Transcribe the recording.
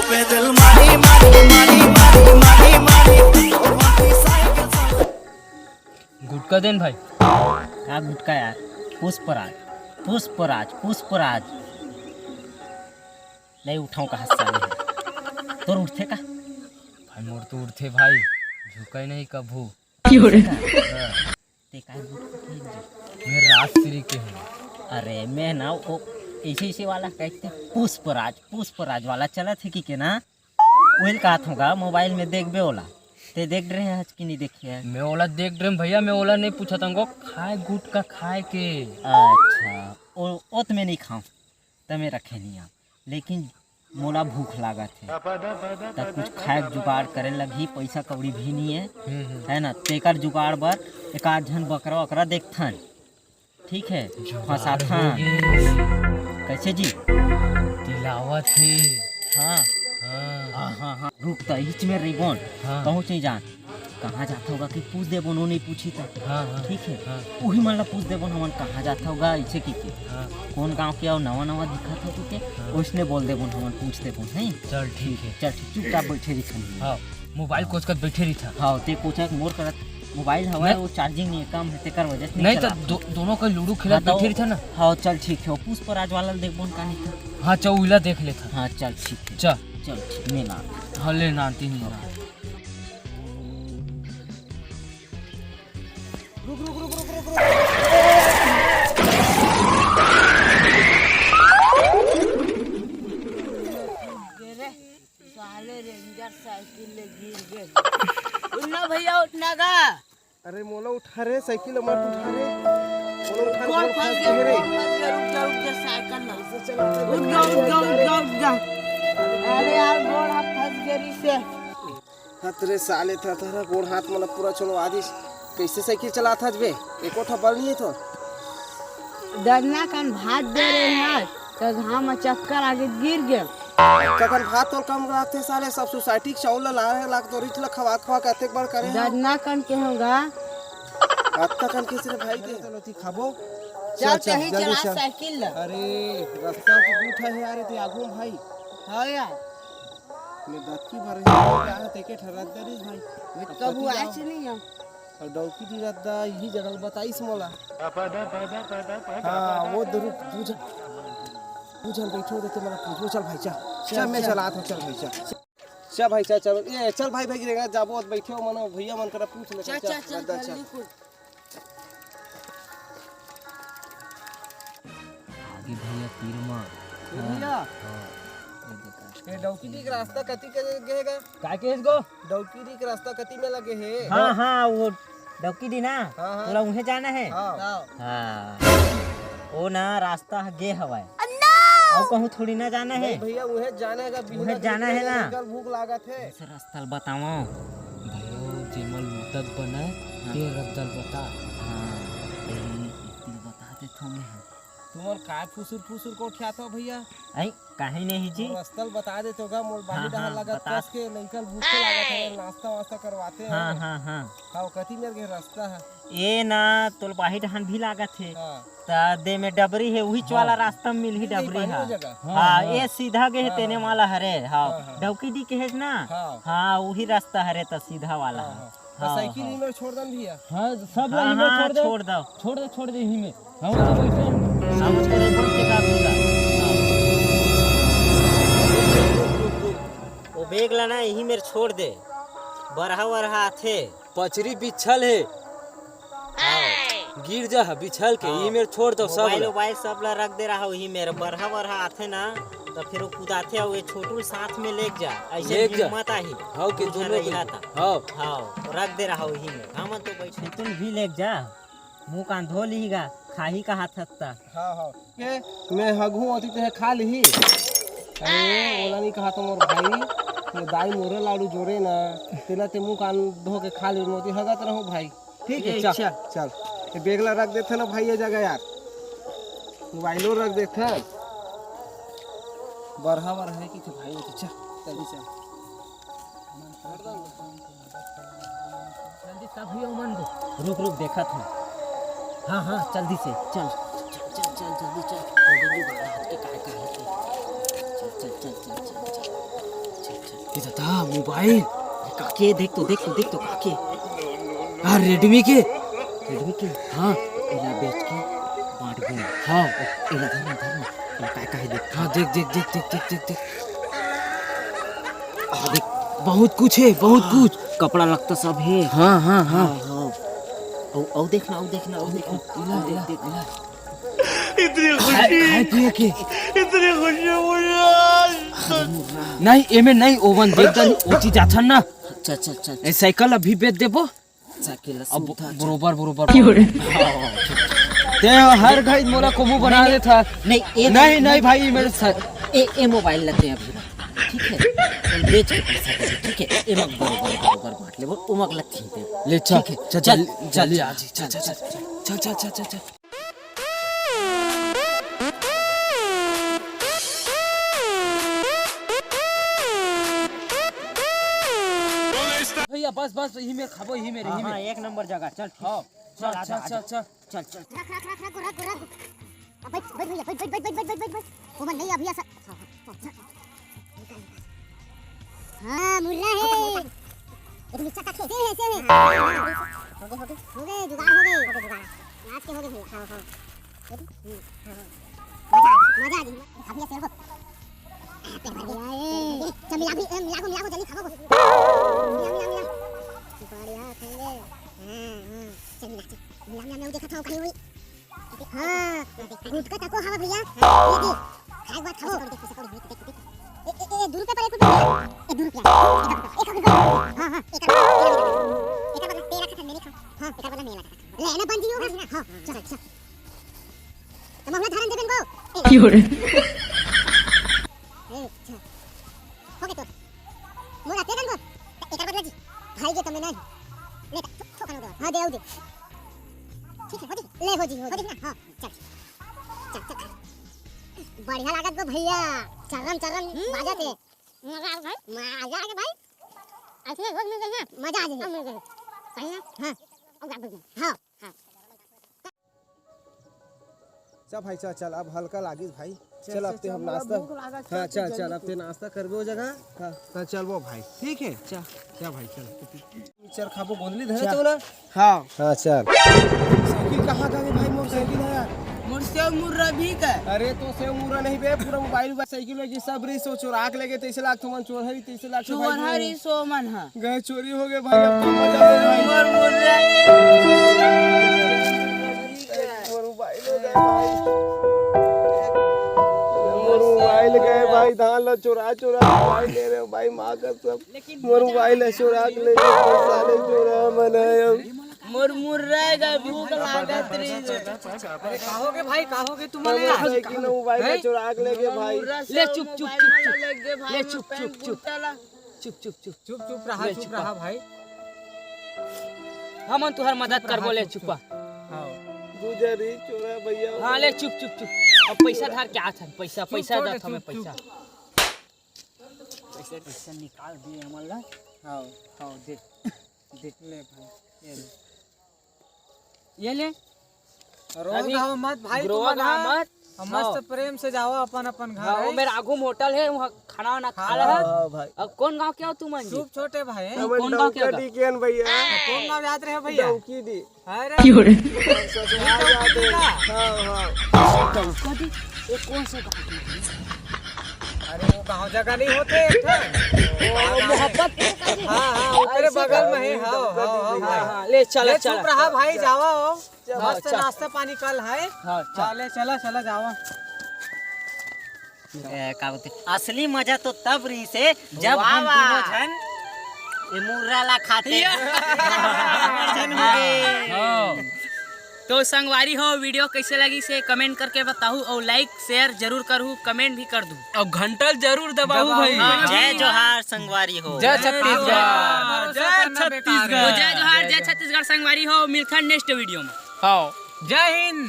पे दिल मारी मारी मारी मारी मारी मारी। गुटका देन भाई। क्या गुटका यार? पुष्पराज पुष्पराज पुष्पराज नहीं उठाऊं कहाँ साले तो उठते का भाई मोर तो उठते भाई, झुका ही नहीं कभू। ते का गुटका खरीद दे। मैं राजश्री के हूँ। अरे मैं ना वो ऐसे वाला कहते पुष्पराज पुष्पराज वाला चला थे कि ना वही कहा था मोबाइल में देख बे ओला ते देख रहे हैं कि नहीं देखिए? मैं ओला देख रहे भैया, मैं ओला नहीं पूछा था खाए गुटका खाए के। अच्छा ओ तो मैं नहीं खाऊं तो मैं रखे नहीं आप, लेकिन मोला भूख लागा थे तब कुछ खाए जुगाड़ करे लगी, पैसा कौड़ी भी नहीं है ना, तेकर जुगाड़ बर एक आध जन बकरा वकरा देखथन, ठीक है फंसाथन। कैसे जी? दिलावा थे। हाँ हाँ हाँ हाँ रुक तो हिच में रिबोन पहुँच नहीं जान कहाँ जाता होगा कि पूछ दे बोनो नहीं पूछी था। ठीक है वही मन ला पूछ दे बोन हमन कहाँ जाता होगा इसे की कौन गांव के और नवा नवा दिखा था तुके उसने बोल दे बोन हमन पूछ दे बोन है। चल ठीक है, चल ठीक चुपचाप बैठे रही छन। हाँ मोबाइल कोच कर बैठे रही था। हाँ ते कोचा मोर करत मोबाइल हवा वो चार्जिंग नहीं कम है तेकर वजह से नहीं तो दोनों का लूडो खेला बैठे रही था ना। हाँ चल ठीक है पुष्पराज वाला देख बोन कहानी था। हाँ चौला देख लेता। हाँ चल ठीक है चल चल ठीक मैं ना हाँ ले नाती नहीं रहा। रुक रुक रुक रुक रुक रुक साले रेंजर साइकिल ले गिर गए। उठना भैया उठना का। अरे मोला उठा रे साइकिल मत उठा रे मोला उठा कौन फंस गया रे रुक जा साइकिल ना उठ जा। अरे यार गोड़ हाथ फंस गई से। हतरे साले था तारा गोड़ हाथ मोला पूरा चलो आदिश कैसे साइकिल चलाता बे एको ठा बल नहीं तो डरना कान भात दे रहे हैं तो घाम में चक्कर आगे गिर गए। कखन भात और कम रखते साले सब सोसाइटी के चावल ला रहे लाख तो रिच ला खवा खवा के अतेक बार करे डरना कान के होगा अत्ता कन किसी ने भाई दे चलो ती खाबो चल सही चला साइकिल ला। अरे रास्ता तो दूठा है यार ते आगू भाई। हाँ यार मैं दत्ती भर क्या है तेके ठरत दरिस भाई मैं कबू आए नहीं है और डौकी दी रद्दा यही जगह बताइस मोला। हां वो दुरुक बुझ बुझल बैठो देते मला पूछो चल भाई चल मैं चला था चल भाई चल भाई चल ये चल भाई भाई रहेगा जाबो बैठो मनो भैया मन करा पूछ ले चल आगे भैया तीर मार भैया ये डौकी दी के रास्ता कति के गएगा का केस गो डौकी दी के रास्ता कति में लगे है। हाँ हाँ वो डौकी दी ना हाँ। तोला उन्हें जाना है। हां हाँ वो ना रास्ता गे हवाए और कहूँ थोड़ी ना जाना है भैया उहे जाने का उहे जाना है ना कल भूख लागत है ऐसा रास्ता बताओ भाइयों जेमल लूटक बना ये रद्दल बता। हाँ तिल बता दे थो मैं तुमर काय फुसुर फुसुर को उठा था भैया आई काहे नहीं जी रस्तल बता दे तो गा मोर बाही हाँ, डहर हाँ, लागत बता। कस के लइकन भूख के लागत है नाश्ता वास्ता करवाते हैं। हाँ हाँ हाँ हां कति मेर के रास्ता है ये ना तोल बाही डहन भी लागत है हां ता दे में डबरी है वही वाला रास्ता में मिल ही डबरी है। हाँ ये सीधा गे है तेने वाला हरे। हाँ डौकी डी के है ना। हाँ वही रास्ता हरे तो सीधा वाला है। साइकिल ही में छोड़ दन भैया। हाँ सब हाँ लोग हाँ छोड़ दे यहीं में हम तो बैठे हैं। समझ कर बोल के का होगा वो बेग लाना यही मेरे छोड़ दे बरहा वरहा आथे पचरी बिछल है गिर जा बिछल के ये मेरे छोड़ दो सब मोबाइल सब ला रख दे रहा वही मेरे बरहा वरहा आथे ना तो फिर वो कुदाथे और ये छोटू साथ में लेके जा ऐसे मत आही। हां के दोनों था हां हाँ रख दे रहा वही में हम तो बैठे तुम भी लेके जा मुंह कान धो लीगा खाही का हाथ हत्ता। हां हां के मैं हगहू अति ते खा ली। अरे ओला नहीं कहा तो मोर भाई दाई मोरे लाडू जोरे ना तेला ते मुंह कान धो के खा ली मोती हगत रहूं भाई। ठीक है चल चल ये बेगला रख देते ना भाई ये जगह यार मोबाइलो रख देते बरहा है कि भाई वो चल जल्दी चल जल्दी सब ही मन दो रुक रुक देखा था। हाँ हाँ जल्दी से चल चल चल चल जल्दी चल जल्दी हाथ के काय चल चल चल चल चल किधर था मोबाइल? काके देख तो काके हाँ रेडमी के। रेडमी के हाँ एला बेच के बांट गए। हाँ एला धरना एला काय देख। हाँ देख देख देख देख देख देख देख देख बहुत कुछ है, बहुत कुछ। कपड़ा लगता सब है। हाँ हाँ हाँ औ देखना देख खाए पिए के नहीं एमे नहीं ओवन देख दन ओ चीज अच्छा ना। चल ए साइकिल अभी बेच देबो साइकिल अब बरोबर ते हर घड़ी मोला कोमो बना ले था। नहीं भाई मेरे साथ ए मोबाइल लेते हैं अभी, ठीक है? और बेच के पैसा दे, ठीक है? ए मग बरोबर बांट ले, वो मग लगती है। ले चल ठीक है, चल चल आज चल। भैया बस यही में खाबो यही में हाँ, एक नंबर जगह। चल हाँ चल चल बैठ भैया बैठ वो नहीं अभी ऐसा हाँ मुर्रा है एक मिर्चा का खेत है हो गए जुगाड़ हो गए आज के हो गए भैया मजा आ गई अभी ऐसे हो चल मिला को जल्दी खाओ मिला बढ़िया खाएंगे चल मिला देखा था खाई हुई हाँ गुटका तको हवा भैया ये देख खाए बात खाओ देख ए 2 रुपए पर 1 रुपया ए 2 रुपया एक हां एक तेरा खत्म मेरे खा हां एक वाला मेरा लेना बंद ही होगा ना हां चल तो मामला धारण देबन को की हो रे हो गए तो मोरा तेगन को एक बदला जी भाई के तुमने नहीं ले ठोकन दो हां दे ठीक है ले हो जी ना हाँ चल बढ़िया लागत गो भैया चरण बाजा थे मजा आ गया भाई ऐसे रोज मिल गया मजा आ जाए मिल गया सही है हाँ हाँ चल भाई चल अब हल्का लागिस भाई चल अब ते हम नाश्ता हाँ चल अब ते नाश्ता करबो जगह हाँ चलबो भाई ठीक है चल भाई चल खाबो गोंदली धरे तो ना हाँ चल साइकिल कहाँ गए भाई मोर साइकिल है मोर से मुर्रा भी का अरे तो से मुरा नहीं बे पूरा मोबाइल साइकिल में सब री सो चोरा के लेके 23 लाख तुमन चोर हरी 23 लाख चोर हरी सोमन हां गए चोरी हो गए भाई अब तो मजा ले भाई मोर मुर्रा मोबाइल गए भाई धान लो चोरा मोबाइल ले रहे भाई माँ का सब मोर मोबाइल चोरा के ले साले चोरा मनाया मोर मुर्रा का भूख लागत रे अरे काहोगे भाई काहोगे तुम साइकिल मोबाइल चोरा के ले गए भाई ले चुप ले चुप रहा भाई हम तुहर मदद करबो ले चुपा गुजरी चोरा भैया हाँ ले चुप अब पैसा धार क्या था पैसा दे हमें पैसा निकाल दिए हमला हाँ दे ले भाई ये ले रोगा मत भाई मत मस्त प्रेम से जाओ अपन घर मेरा आगू में होटल है वहाँ खाना वाना खा रहा भाई अब कौन गांव क्या हो तुम खूब छोटे भाई कौन गांव क्या होगा टीकेन भैया कौन गाँव याद रहे भैया की दी अरे कौन सा अरे वो गाँव जगह नहीं होते मोहब्बत हाँ ऊपर बगल में है हाँ ले चल चुप रहा भाई जावा मस्त नाश्ता पानी कल है ले चला जावा असली मजा तो तब रही से जब हम दोनों जन ये मुर्राला खाते तो संगवारी हो वीडियो कैसे लगी से कमेंट करके बताऊ और लाइक शेयर जरूर करू कमेंट भी कर दूं और घंटा जरूर दबाऊ भाई जय जोहार संगवारी हो जय छत्तीसगढ़ जय जोहार जय छत्तीसगढ़ संगवारी हो मिलखंड नेक्स्ट वीडियो में जय हिंद।